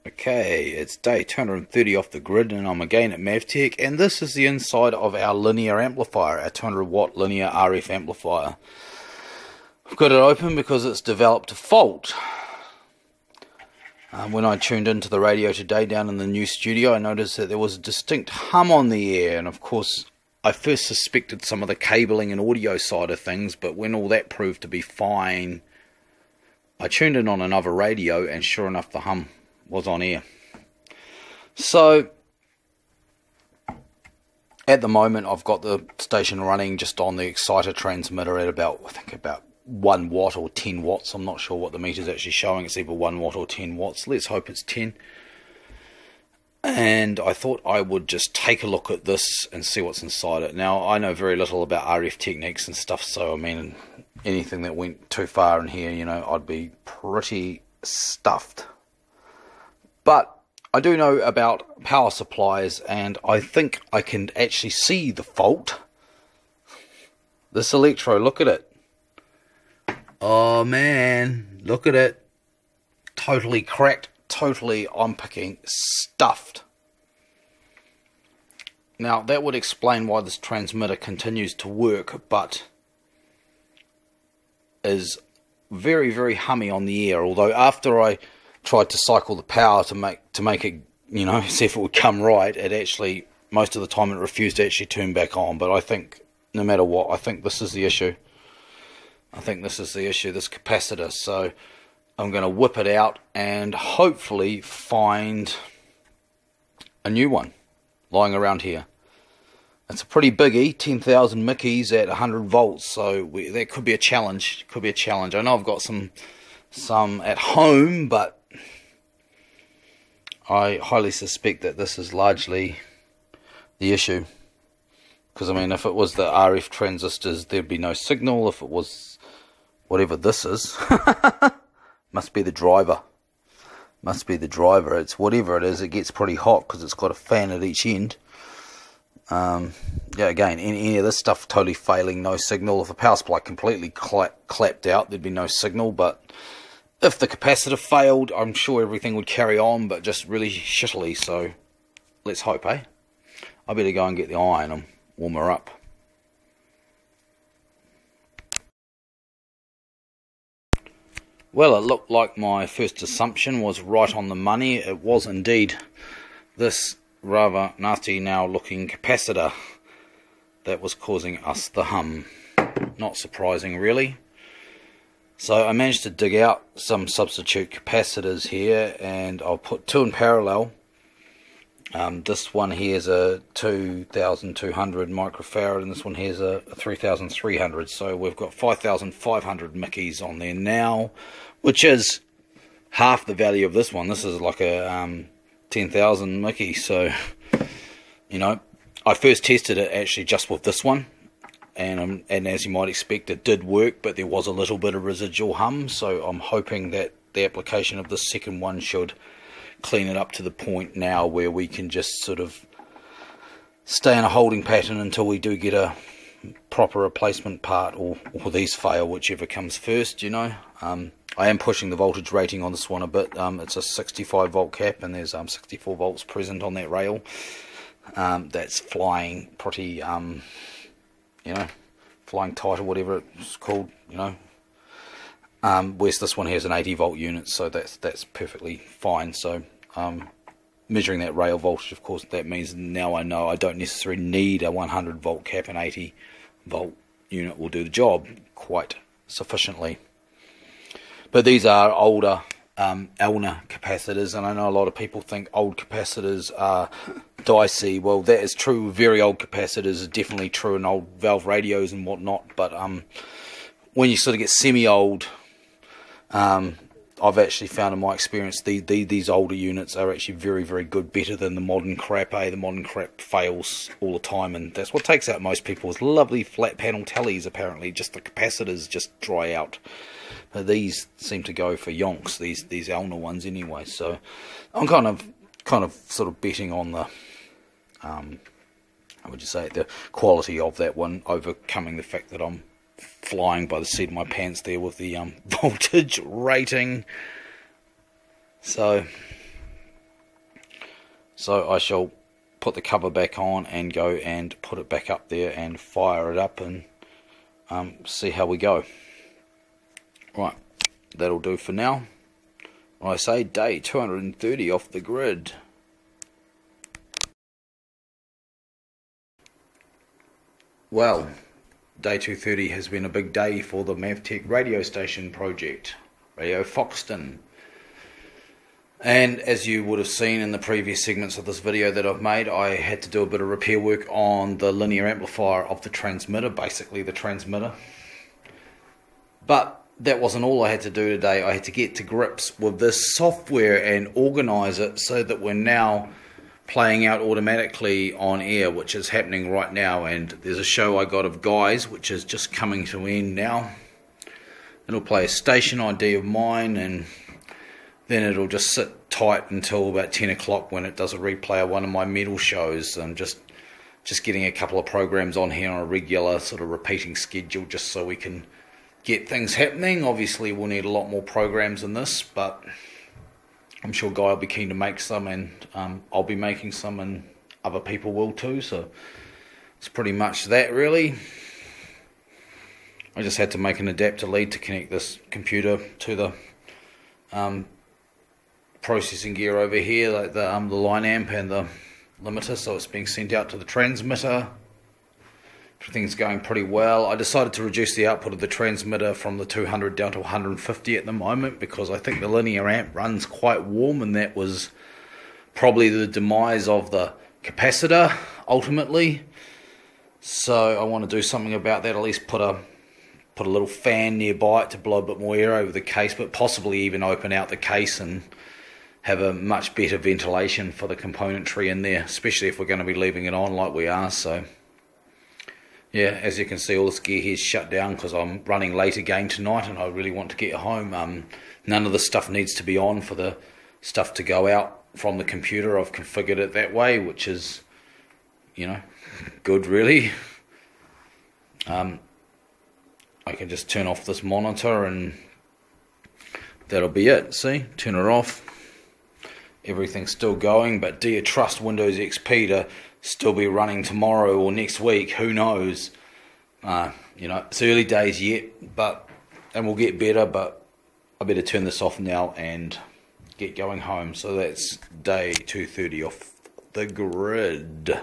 Okay, it's day 230 off the grid and I'm again at Mavtech, and this is the inside of our linear amplifier, our 200 watt linear RF amplifier. I've got it open because it's developed a fault. When I tuned into the radio today down in the new studio, I noticed that there was a distinct hum on the air, and of course I first suspected some of the cabling and audio side of things, but when all that proved to be fine, I tuned in on another radio and sure enough the hum was on air. So at the moment I've got the station running just on the exciter transmitter at about, I think about 1 watt or 10 watts. I'm not sure what the meter's actually showing. It's either 1 watt or 10 watts. Let's hope it's 10. And I thought I would just take a look at this and see what's inside it. Now, I know very little about RF techniques and stuff, so I mean, anything that went too far in here, you know, I'd be pretty stuffed. But I do know about power supplies, and I think I can actually see the fault. This electro, look at it. Oh man, look at it. Totally cracked, totally, I'm picking, stuffed. Now that would explain why this transmitter continues to work, but is very, very hummy on the air. Although after I tried to cycle the power to make it, you know, see if it would come right, it actually, most of the time it refused to actually turn back on. But I think, no matter what, I think this is the issue. I think this is the issue, this capacitor. So I'm going to whip it out and hopefully find a new one lying around here. It's a pretty biggie, 10,000 Mickeys at 100 volts, so that could be a challenge. Could be a challenge. I know I've got some at home, but I highly suspect that this is largely the issue. Because I mean, if it was the RF transistors, there'd be no signal. If it was whatever this is, must be the driver. Must be the driver. It's whatever it is. It gets pretty hot because it's got a fan at each end. Yeah, again, any of this stuff totally failing, no signal. If the power supply completely clapped out, there'd be no signal. But if the capacitor failed, I'm sure everything would carry on, but just really shittily. So let's hope, eh? I better go and get the iron and warm her up. Well, it looked like my first assumption was right on the money. It was indeed this rather nasty now looking capacitor that was causing us the hum. Not surprising really. So I managed to dig out some substitute capacitors here, and I'll put two in parallel. This one here is a 2,200 microfarad, and this one here is a 3,300. So we've got 5,500 Mickeys on there now, which is half the value of this one. This is like a 10,000 Mickey. So, you know, I first tested it actually just with this one, and as you might expect, it did work, but there was a little bit of residual hum. So I'm hoping that the application of the second one should clean it up to the point now where we can just sort of stay in a holding pattern until we do get a proper replacement part, or these fail, whichever comes first, you know. I am pushing the voltage rating on this one a bit. It's a 65 volt cap, and there's 64 volts present on that rail. That's flying pretty, you know, flying tight or whatever it's called, you know. Whereas this one has an 80 volt unit, so that's perfectly fine. So measuring that rail voltage, of course, that means now I know I don't necessarily need a 100 volt cap. An 80 volt unit will do the job quite sufficiently. But these are older Elner capacitors, and I know a lot of people think old capacitors are dicey. Well, that is true. Very old capacitors is definitely true in old valve radios and whatnot. But when you sort of get semi-old, I've actually found in my experience these older units are actually very, very good, better than the modern crap. The modern crap fails all the time, and that's what takes out most people's lovely flat panel tellies. Apparently, just the capacitors just dry out. But these seem to go for yonks. These Elner ones anyway. So I'm kind of sort of betting on the how would you say it, the quality of that one overcoming the fact that I'm flying by the seat of my pants there with the voltage rating. So So I shall put the cover back on and go and put it back up there and fire it up and see how we go. Right, that'll do for now. I say day 230 off the grid. Well, day 230 has been a big day for the Mavtech radio station project, Radio Foxton. And as you would have seen in the previous segments of this video that I've made, I had to do a bit of repair work on the linear amplifier of the transmitter, basically the transmitter. But that wasn't all I had to do today. I had to get to grips with this software and organise it so that we're now playing out automatically on air, which is happening right now. And there's a show I got of Guys, which is just coming to end now. It'll play a station ID of mine, and then it'll just sit tight until about 10 o'clock when it does a replay of one of my metal shows. I'm just getting a couple of programs on here on a regular sort of repeating schedule just so we can get things happening. Obviously we'll need a lot more programs than this, but I'm sure Guy will be keen to make some, and I'll be making some, and other people will too. So it's pretty much that really. I just had to make an adapter lead to connect this computer to the processing gear over here, like the line amp and the limiter, so it's being sent out to the transmitter. Everything's going pretty well. I decided to reduce the output of the transmitter from the 200 down to 150 at the moment because I think the linear amp runs quite warm, and that was probably the demise of the capacitor ultimately. So I want to do something about that, at least put a little fan nearby it to blow a bit more air over the case, but possibly even open out the case and have a much better ventilation for the componentry in there, especially if we're going to be leaving it on like we are. So yeah, as you can see, all this gear here is shut down because I'm running late again tonight and I really want to get home. None of the stuff needs to be on for the stuff to go out from the computer. I've configured it that way, which is, you know, good really. I can just turn off this monitor and that'll be it. See, turn it off. Everything's still going, but do you trust Windows XP to still be running tomorrow or next week? Who knows? You know, it's early days yet, and we'll get better, but I better turn this off now and get going home. So that's day 230 off the grid.